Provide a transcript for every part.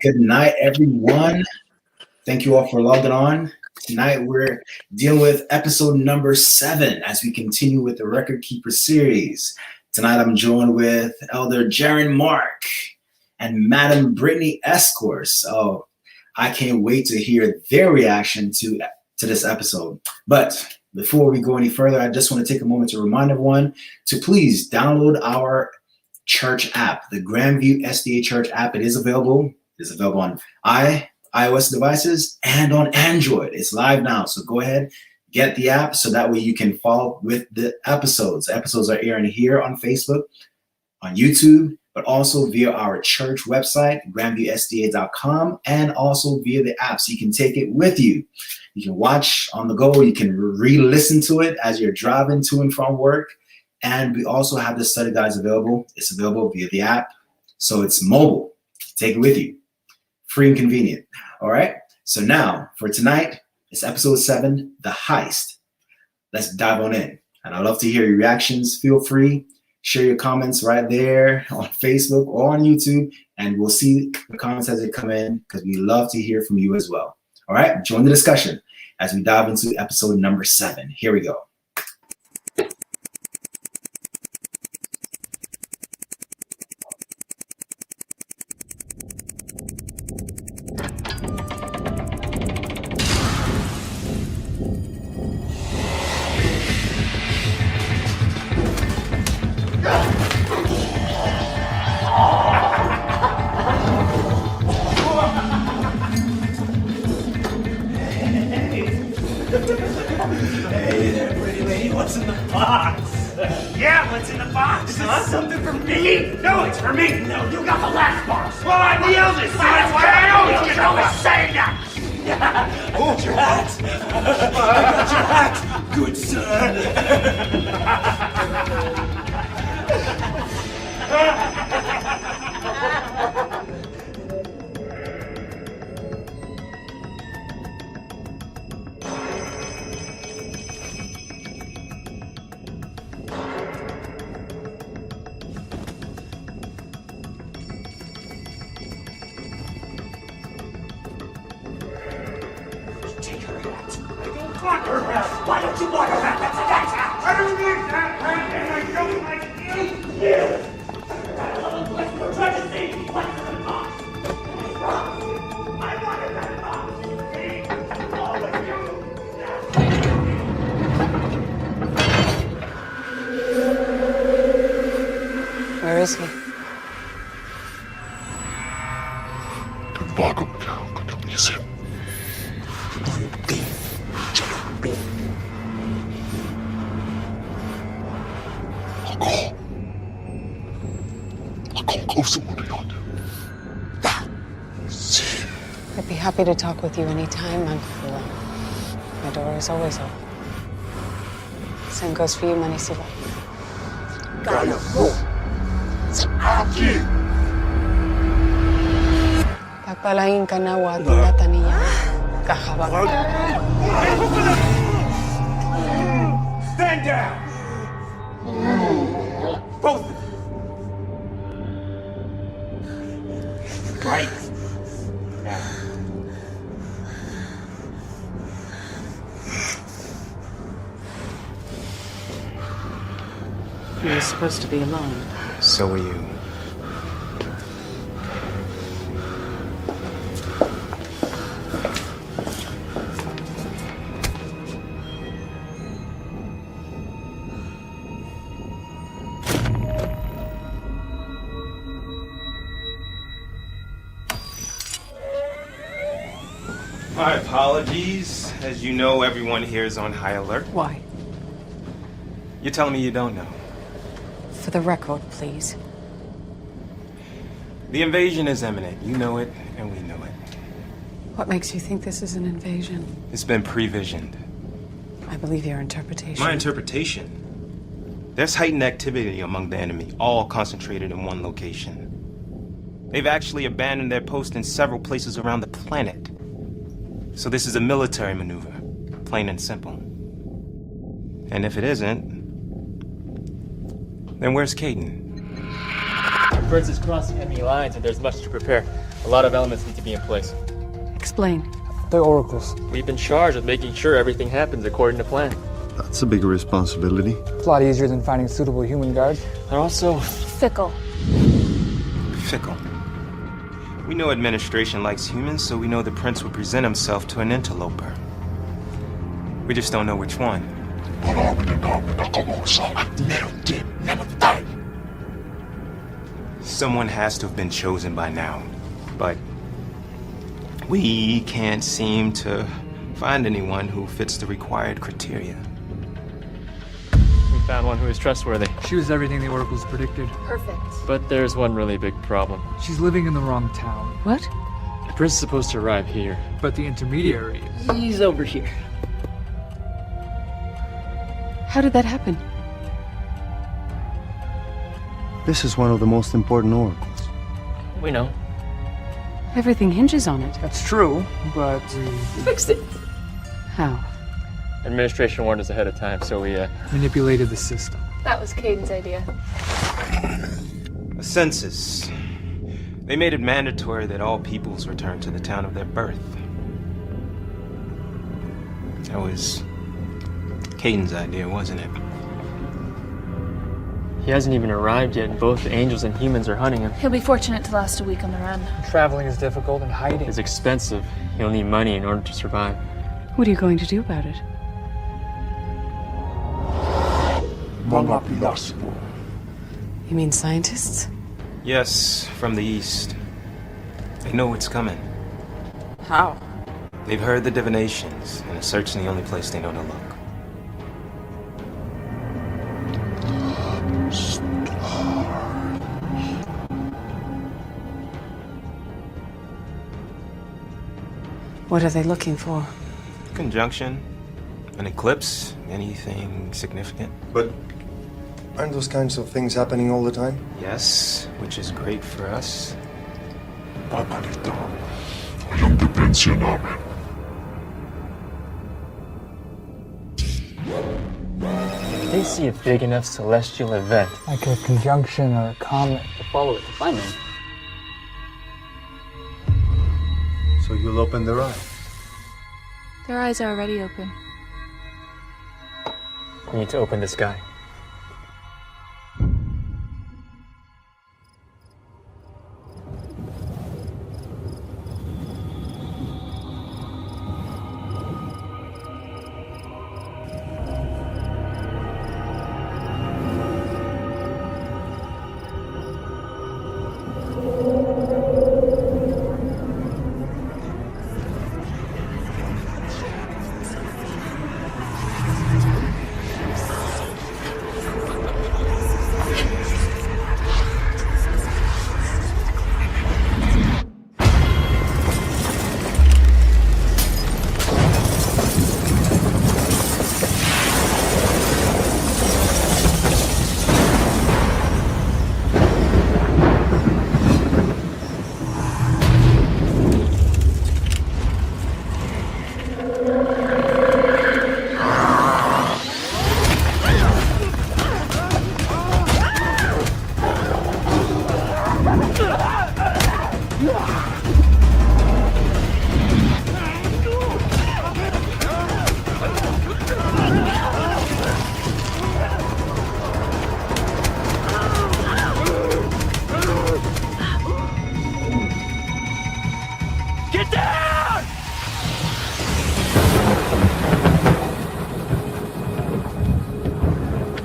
Good night, everyone. Thank you all for logging on. Tonight, we're dealing with episode number 7 as we continue with the Record Keeper series. Tonight, I'm joined with Elder Jaron Mark and Madam Brittany Escourse. So I can't wait to hear their reaction to this episode. But before we go any further, I just want to take a moment to remind everyone to please download our church app, the Grandview SDA Church app. It is available. It's available on iOS devices and on Android. It's live now. So go ahead, get the app so that way you can follow with the episodes. The episodes are airing here on Facebook, on YouTube, but also via our church website, grandviewsda.com, and also via the app. So you can take it with you. You can watch on the go. You can re-listen to it as you're driving to and from work. And we also have the study guides available. It's available via the app. So it's mobile. Take it with you. Free and convenient. All right. So now for tonight, it's episode 7, The Heist. Let's dive on in. And I'd love to hear your reactions. Feel free. Share your comments right there on Facebook or on YouTube. And we'll see the comments as they come in because we love to hear from you as well. All right. Join the discussion as we dive into episode number 7. Here we go. Hey there, pretty lady. What's in the box? Yeah, what's in the box, Is huh? this something for me? No, it's for me. No, you got the last box. Well, I'm the eldest, so that's why I always get the last. saying that. I got your hat. I got your hat, good sir. Take her hat. I don't want her hat. Why don't you want her hat? That's a nice hat. I don't need that hat, and I don't like you. We're trying to see what's in the box. I wanted that box. All of you. Where is he? I'd be happy to talk with you anytime, Uncle. My door is always open. Same goes for you, Manisila. Pagpalain ka na, watilata niya. Kakabang. Stand down. Both of you. Right now. You were supposed to be alone. So were you. My apologies. As you know, everyone here is on high alert. Why? You're telling me you don't know? For the record, please. The invasion is imminent. You know it, and we know it. What makes you think this is an invasion? It's been previsioned. I believe your interpretation. My interpretation? There's heightened activity among the enemy, all concentrated in one location. They've actually abandoned their post in several places around the planet. So this is a military maneuver, plain and simple. And if it isn't, then where's Caden? Burns is crossing enemy lines and there's much to prepare. A lot of elements need to be in place. Explain. The oracles. We've been charged with making sure everything happens according to plan. That's a bigger responsibility. It's a lot easier than finding suitable human guards. They're also Fickle. Fickle. We know administration likes humans, so we know the prince would present himself to an interloper. We just don't know which one. Someone has to have been chosen by now, but we can't seem to find anyone who fits the required criteria. we found one who is trustworthy. She was everything the oracles predicted. Perfect. But there's one really big problem. She's living in the wrong town. What? The prince is supposed to arrive here. But the intermediary is... He's over here. How did that happen? This is one of the most important oracles. We know. Everything hinges on it. That's true, but Fixed it. How? Administration warned us ahead of time, so we manipulated the system. That was Caden's idea. A census. They made it mandatory that all peoples return to the town of their birth. That was Caden's idea, wasn't it? He hasn't even arrived yet, and both the angels and humans are hunting him. He'll be fortunate to last a week on the run. Traveling is difficult and hiding. It's expensive. He'll need money in order to survive. What are you going to do about it? You mean scientists? Yes, from the east. They know what's coming. How? They've heard the divinations, and are searching the only place they know to look. What are they looking for? Conjunction, an eclipse, anything significant? But aren't those kinds of things happening all the time? Yes, which is great for us. If they see a big enough celestial event, Like a conjunction or a comet. We'll follow it to find them. So you'll open their eyes. Their eyes are already open. we need to open the sky.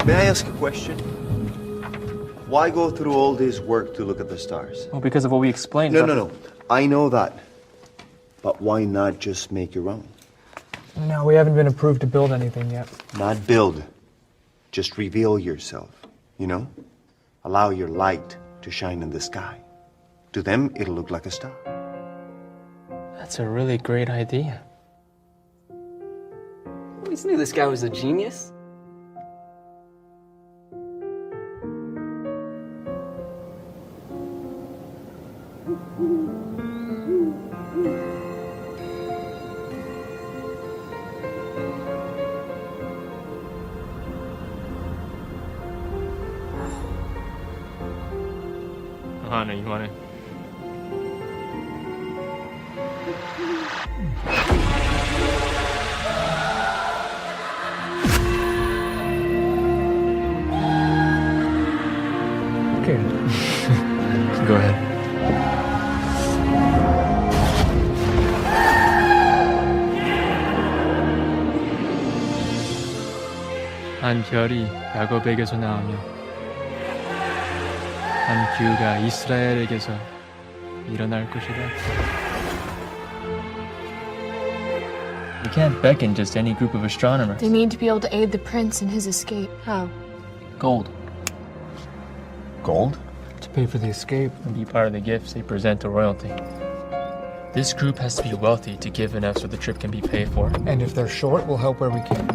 May I ask a question? Why go through all this work to look at the stars? Well, because of what we explained. No. I know that. But why not just make your own? No, we haven't been approved to build anything yet. Not build. Just reveal yourself, you know? Allow your light to shine in the sky. To them, it'll look like a star. That's a really great idea. We always knew this guy was a genius. Hana, you wanna Okay. Go ahead. 한 별이 야곱에게서 나오며 한 규가 이스라엘에게서 일어날 것이다. You can't beckon just any group of astronomers. They need to be able to aid the prince in his escape. How? Gold. Gold? To pay for the escape. And be part of the gifts they present to royalty. This group has to be wealthy to give enough so the trip can be paid for. And if they're short, we'll help where we can.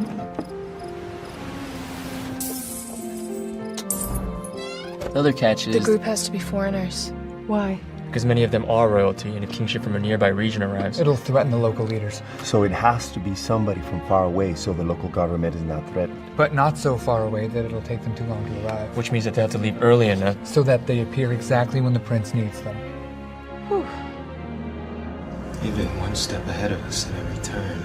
The other catch The is group has to be foreigners. Why? because many of them are royalty, and a kingship from a nearby region arrives. It'll threaten the local leaders. So it has to be somebody from far away so the local government is not threatened. But not so far away that it'll take them too long to arrive. Which means that they have to leave early enough. So that they appear exactly when the prince needs them. Even one step ahead of us at every turn.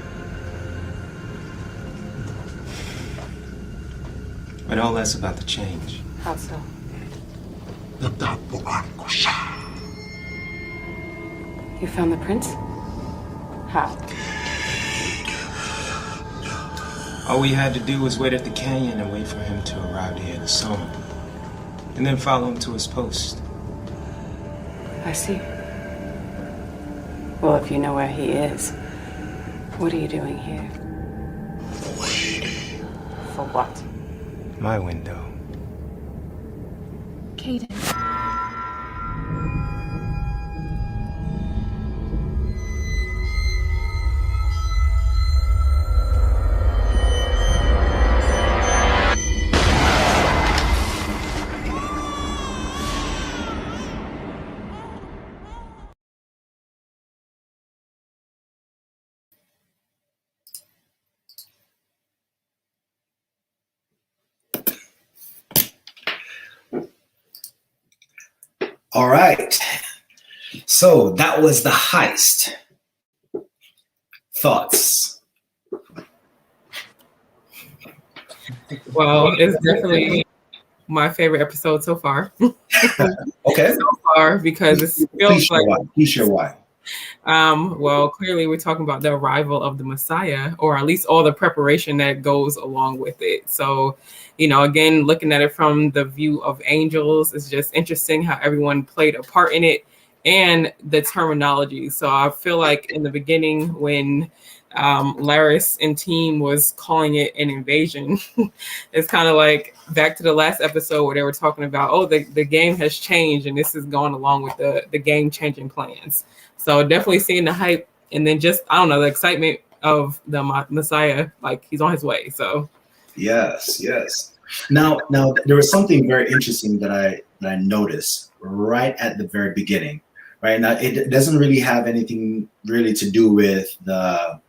But all that's about to change. How so? You found the prince? How? All we had to do was wait at the canyon and wait for him to arrive to hear the song. And then follow him to his post. I see. Well, if you know where he is, what are you doing here? Waiting. For what? My window. Caden. All right. So that was the heist. Thoughts? Well, it's definitely my favorite episode so far. Okay. So far, because it Please feels share like, why. Please share why. well, clearly we're talking about the arrival of the Messiah, or at least all the preparation that goes along with it. So, you know, again, looking at it from the view of angels, it's just interesting how everyone played a part in it and the terminology. So I feel like in the beginning when Laris and team was calling it an invasion, it's kind of like back to the last episode where they were talking about, oh, the game has changed and this is going along with the game changing plans. So definitely seeing the hype and then just, I don't know, the excitement of the Messiah, like he's on his way. So Yes. Now there was something very interesting that I noticed right at the very beginning. Right now, it doesn't really have anything really to do with the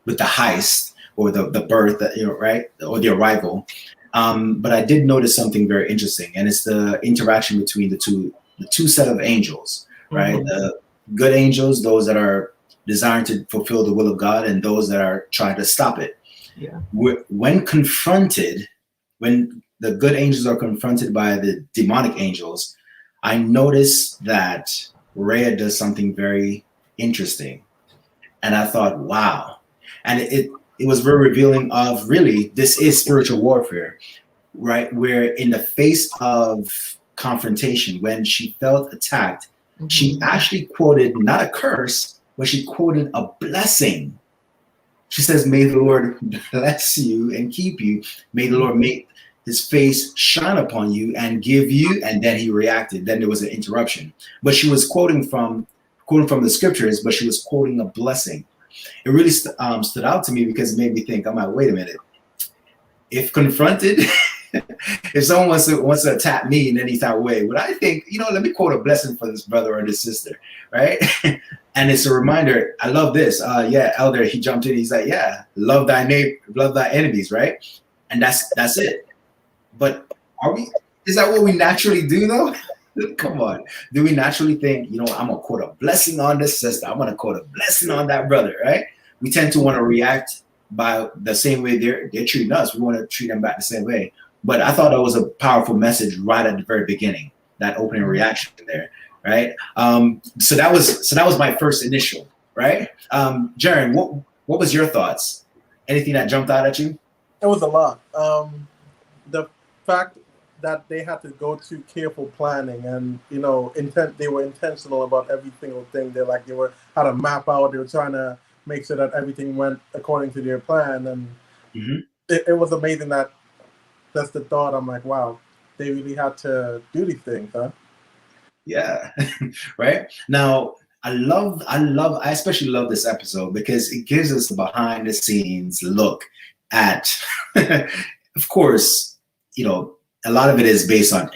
heist or the birth, right, or the arrival. But I did notice something very interesting, and it's the interaction between the two set of angels, right? Mhm. The good angels, those that are desiring to fulfill the will of God, and those that are trying to stop it. Yeah. When confronted, when the good angels are confronted by the demonic angels, I noticed that Rhea does something very interesting. And I thought, wow. And it was very revealing of really, this is spiritual warfare, right? Where in the face of confrontation, when she felt attacked, she actually quoted not a curse, but she quoted a blessing. She says, may the Lord bless you and keep you. May the Lord make his face shine upon you and give you, and then he reacted. Then there was an interruption. But she was quoting from the scriptures, but she was quoting a blessing. It really stood out to me because it made me think, I'm like, wait a minute. If confronted, if someone wants to attack me in any type of way, would I think, let me quote a blessing for this brother or this sister, right? And it's a reminder. I love this. Elder, he jumped in. He's like, yeah, love thy neighbor, love thy enemies, right? And that's it. But is that what we naturally do though? Come on. Do we naturally think, I'm going to quote a blessing on this sister. I'm going to quote a blessing on that brother, right? We tend to want to react by the same way they're treating us. We want to treat them back the same way. But I thought that was a powerful message right at the very beginning, that opening reaction there, right? So that was my first initial, right? Jaren, what was your thoughts? Anything that jumped out at you? It was a lot. The fact that they had to go through careful planning and they were intentional about every single thing. They were how to map out. They were trying to make sure that everything went according to their plan, and it was amazing. That's the thought. I'm like, wow, they really had to do these things, huh? Yeah. Right now, I especially love this episode because it gives us the behind the scenes look at, of course, a lot of it is based on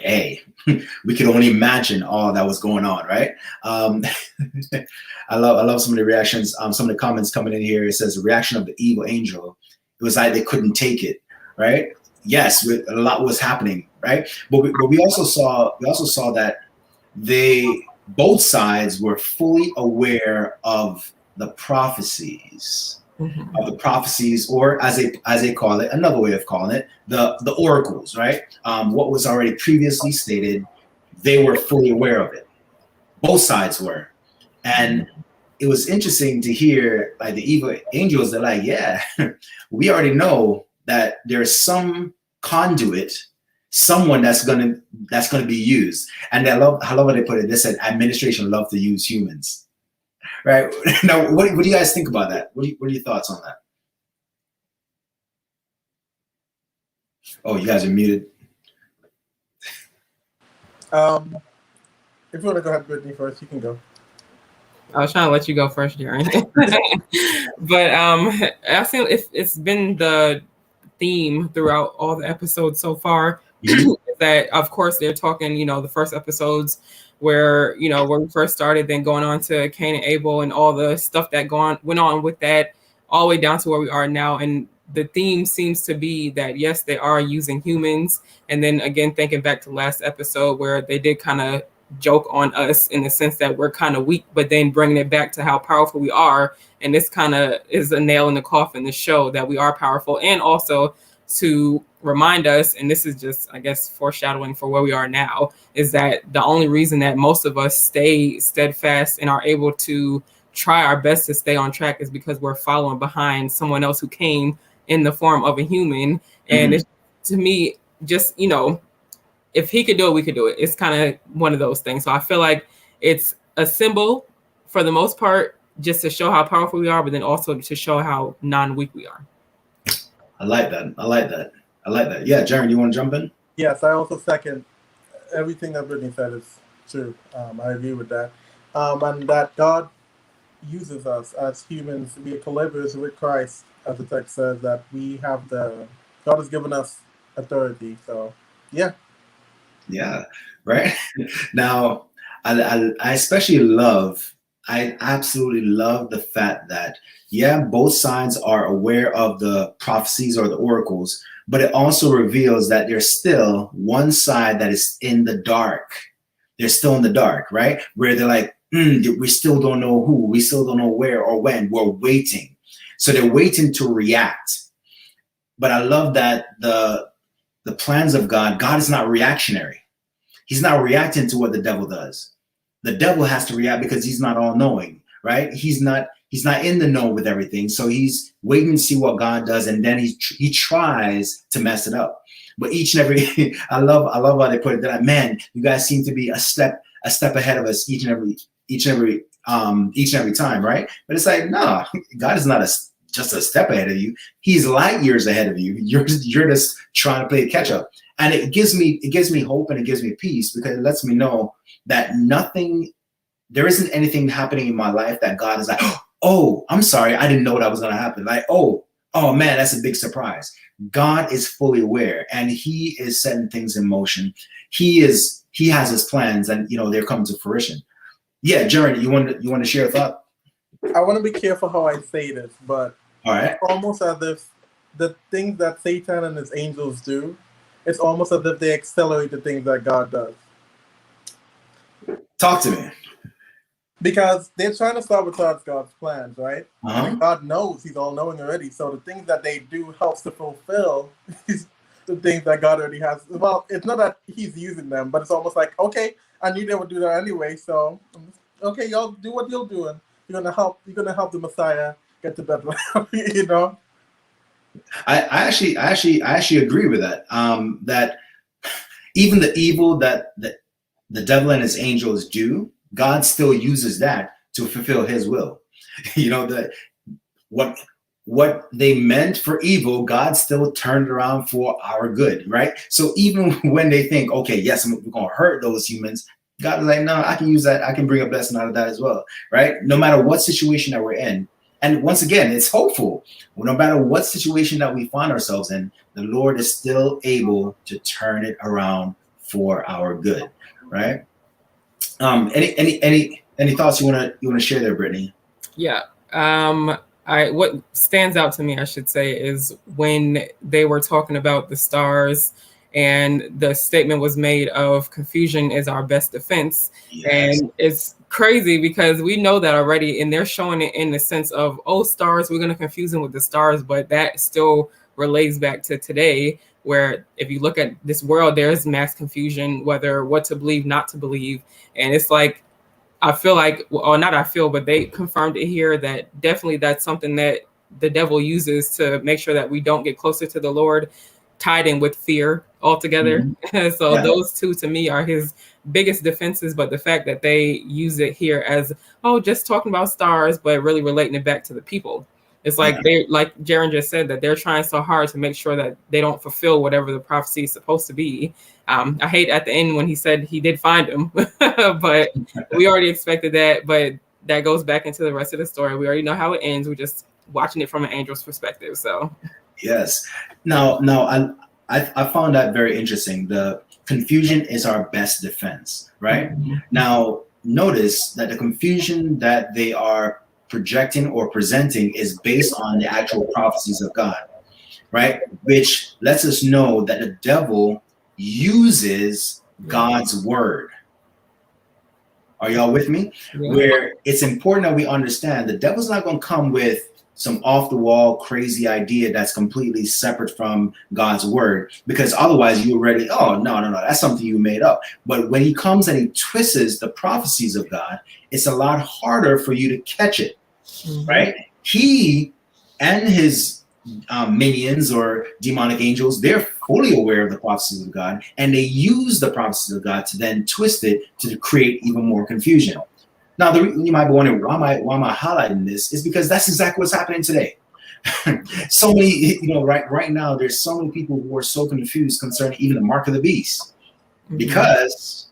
we could only imagine all that was going on, right? I love some of the reactions, some of the comments coming in here. It says the reaction of the evil angel. It was like they couldn't take it, right? Yes, a lot was happening, right? But we also saw that both sides were fully aware of the prophecies. Of the prophecies, or as they call it, another way of calling it, the oracles, right? What was already previously stated, they were fully aware of it. Both sides were. And it was interesting to hear, like, the evil angels, they're like, yeah, we already know that there's some conduit, someone that's gonna be used. And I love how they put it. They said administration love to use humans. Right now, what do you guys think about that? What are your thoughts on that? Oh, you guys are muted. If you want to go ahead, Brittany, first, you can go. I was trying to let you go first, Jaren. But I feel it's been the theme throughout all the episodes so far. That, of course, they're talking, the first episodes where we first started, then going on to Cain and Abel and all the stuff that went on with that, all the way down to where we are now. And the theme seems to be that, yes, they are using humans. And then again, thinking back to last episode where they did kind of joke on us in the sense that we're kind of weak, but then bringing it back to how powerful we are. And this kind of is a nail in the coffin to show that we are powerful, and also to remind us, and this is just, I guess, foreshadowing for where we are now, is that the only reason that most of us stay steadfast and are able to try our best to stay on track is because we're following behind someone else who came in the form of a human. And it's, to me, just, if he could do it, we could do it. It's kind of one of those things. So I feel like it's a symbol for the most part, just to show how powerful we are, but then also to show how non-weak we are. I like that. Yeah, Jaren, you want to jump in? Yes, I also second everything that Brittany said is true. I agree with that. And that God uses us as humans to be collaborators with Christ, as the text says, that we have God has given us authority. So, yeah. Yeah, right? Now, I absolutely love the fact that, yeah, both sides are aware of the prophecies or the oracles, but it also reveals that there's still one side that is in the dark. They're still in the dark, right? Where they're like, we still don't know who, we still don't know where or when, we're waiting. So they're waiting to react. But I love that the plans of God is not reactionary. He's not reacting to what the devil does. The devil has to react because he's not all knowing, right? He's not in the know with everything. So he's waiting to see what God does, and then he tries to mess it up. But each and every, I love how they put it. That, man, you guys seem to be a step ahead of us each and every time, right? But it's like, no, God is not just a step ahead of you. He's light years ahead of you. You're just trying to play catch up. And it gives me hope, and it gives me peace, because it lets me know that there isn't anything happening in my life that God is like, oh, I'm sorry, I didn't know that was going to happen. Like, oh man, that's a big surprise. God is fully aware, and he is setting things in motion. He has his plans, and they're coming to fruition. Yeah, Jaren, you want to share a thought? I want to be careful how I say this, but all right, it's almost as if the things that Satan and his angels do, it's almost as if they accelerate the things that God does. Talk to me. Because they're trying to sabotage God's plans, right? Uh-huh. And God knows, He's all knowing already. So the things that they do helps to fulfill the things that God already has. Well, it's not that He's using them, but it's almost like, okay, I knew they would do that anyway. So okay, y'all do what you're doing. You're gonna help the Messiah get to Bethlehem, you know? I actually agree with that. That even the evil that the devil and his angels do, God still uses that to fulfill His will. You know, that what they meant for evil, God still turned around for our good, right? So even when they think, okay, yes, we're going to hurt those humans, God is like, no, I can use that. I can bring a blessing out of that as well, right? No matter what situation that we're in. And once again, it's hopeful. No matter what situation that we find ourselves in, the Lord is still able to turn it around for our good, right? Any thoughts you wanna share there, Brittany? Yeah. What stands out to me, I should say, is when they were talking about the stars and the statement was made of confusion is our best defense. Yes. And it's crazy because we know that already, and they're showing it in the sense of, oh, stars, we're going to confuse them with the stars, but that still relates back to today, where if you look at this world, there's mass confusion, whether what to believe, not to believe. And it's like, I feel like, or not I feel, but they confirmed it here that definitely that's something that the devil uses to make sure that we don't get closer to the Lord, tied in with fear altogether. Mm-hmm. So Yeah. those two to me are his biggest defenses, but the fact that they use it here as, oh, just talking about stars, but really relating it back to the people. It's like they, like Jaren just said, that they're trying so hard to make sure that they don't fulfill whatever the prophecy is supposed to be. I hate at the end when he said he did find him, but we already expected that. But that goes back into the rest of the story. We already know how it ends. We're just watching it from an angel's perspective. So yes. Now I found that very interesting. The confusion is our best defense, right? Mm-hmm. Now notice that the confusion that they are projecting or presenting is based on the actual prophecies of God, right? Which lets us know that the devil uses God's word. Are y'all with me? Yeah. Where it's important that we understand the devil's not going to come with some off the wall crazy idea that's completely separate from God's word, because otherwise you already, oh, no, that's something you made up. But when he comes and he twists the prophecies of God, it's a lot harder for you to catch it, right? He and his minions or demonic angels, they're fully aware of the prophecies of God, and they use the prophecies of God to then twist it to create even more confusion. Now, you might be wondering, why am I highlighting this? Is because that's exactly what's happening today. So many, right now, there's so many people who are so confused concerning even the mark of the beast, because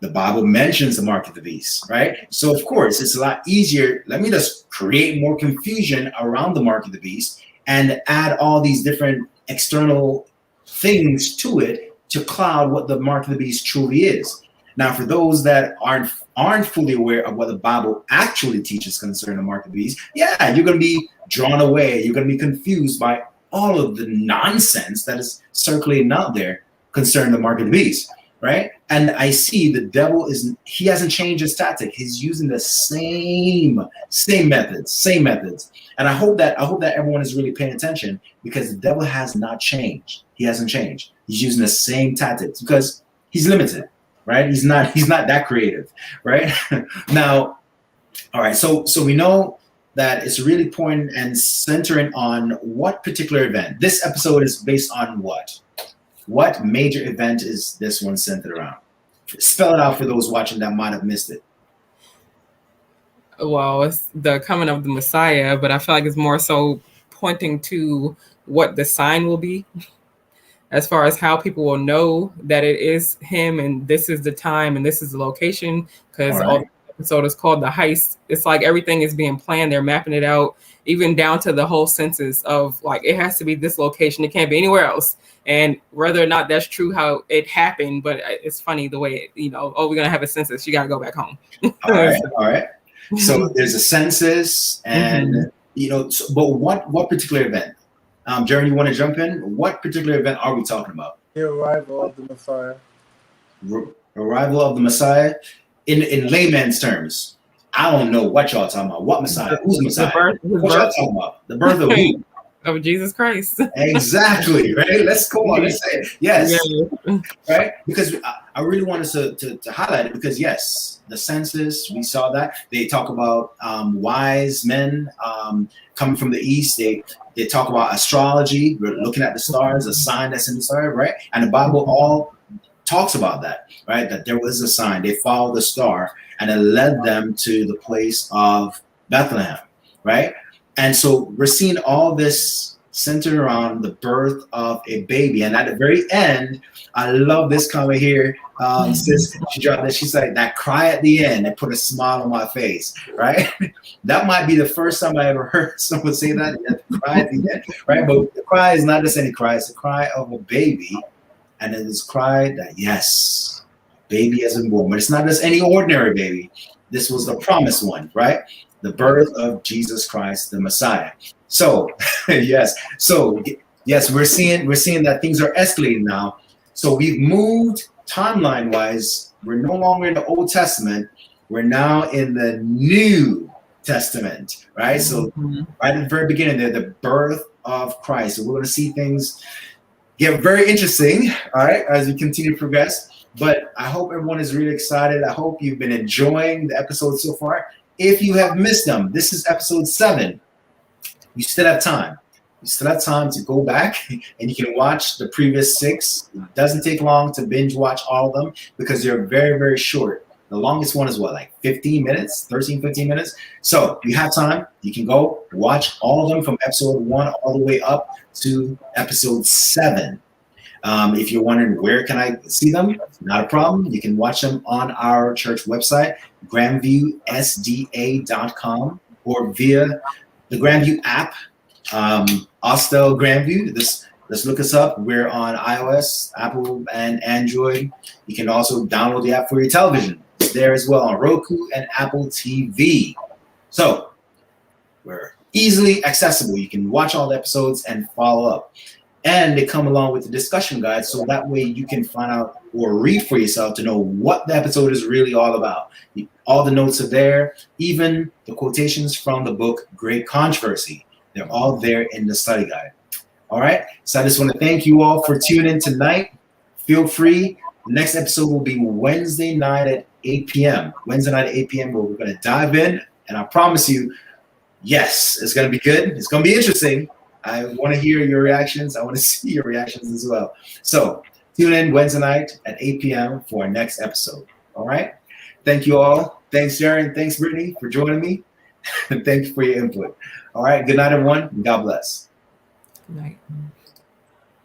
the Bible mentions the mark of the beast, right? So, of course, it's a lot easier. Let me just create more confusion around the mark of the beast and add all these different external things to it to cloud what the mark of the beast truly is. Now, for those that aren't fully aware of what the Bible actually teaches concerning the mark of the beast, yeah, you're going to be drawn away. You're going to be confused by all of the nonsense that is circulating out there concerning the mark of the beast, right? And I see the devil he hasn't changed his tactic. He's using the same methods. And I hope that everyone is really paying attention, because the devil has not changed. He hasn't changed. He's using the same tactics because he's limited, right? He's not that creative, right? Now, all right. So we know that it's really pointing and centering on what particular event. This episode is based on what? What major event is this one centered around? Spell it out for those watching that might have missed it. Well, it's the coming of the Messiah, but I feel like it's more so pointing to what the sign will be, as far as how people will know that it is him, and this is the time and this is the location, because all the episode is called the Heist. It's like everything is being planned. They're mapping it out, even down to the whole census of like, it has to be this location. It can't be anywhere else. And whether or not that's true, how it happened, but it's funny the way, we're going to have a census. You got to go back home. All right. So there's a census and, but what particular event? Jaren, you want to jump in? What particular event are we talking about? The arrival of the Messiah. Arrival of the Messiah. in layman's terms, I don't know what y'all talking about. What Messiah? Who's Messiah? What y'all talking about? The birth of who? Of Jesus Christ. Exactly, right? Let's go on. Let's say it. Yes. Right? Because I really wanted to highlight it because, yes, the census, we saw that. They talk about wise men coming from the east. They talk about astrology. We're looking at the stars, a sign that's in the star, right? And the Bible all talks about that, right? That there was a sign. They followed the star and it led them to the place of Bethlehem, right? And so we're seeing all this centered around the birth of a baby. And at the very end, I love this comment here. Sis, she dropped this. She's like, that cry at the end, it put a smile on my face, right? That might be the first time I ever heard someone say that, the cry at the end, right? But the cry is not just any cry, it's the cry of a baby. And it is cry that, yes, baby has been born. But it's not just any ordinary baby. This was the promised one, right? The birth of Jesus Christ, the Messiah. So, yes. So, yes, we're seeing that things are escalating now. So we've moved timeline-wise. We're no longer in the Old Testament. We're now in the New Testament, right? So right at the very beginning there, the birth of Christ. So we're going to see things get very interesting, all right, as we continue to progress. But I hope everyone is really excited. I hope you've been enjoying the episodes so far. If you have missed them, this is episode 7. You still have time. You still have time to go back and you can watch the previous 6. It doesn't take long to binge watch all of them because they're very, very short. The longest one is what, like 15 minutes, 13, 15 minutes? So you have time. You can go watch all of them from episode 1 all the way up to episode 7. If you're wondering where can I see them, not a problem. You can watch them on our church website, grandviewsda.com, or via the Grandview app, Ostel Grandview. Let's look us up. We're on iOS, Apple, and Android. You can also download the app for your television. It's there as well on Roku and Apple TV. So we're easily accessible. You can watch all the episodes and follow up. And they come along with the discussion guide, so that way you can find out or read for yourself to know what the episode is really all about. All the notes are there, even the quotations from the book Great Controversy. They're all there in the study guide. All right, so I just want to thank you all for tuning in tonight. Feel free. The next episode will be Wednesday night at 8 p.m. Wednesday night at 8 p.m. where we're going to dive in, and I promise you, yes, it's going to be good. It's going to be interesting. I want to hear your reactions. I want to see your reactions as well. So tune in Wednesday night at 8 p.m. for our next episode. All right. Thank you all. Thanks, Sharon. Thanks, Brittany, for joining me. And thank you for your input. All right. Good night, everyone. And God bless. Good night.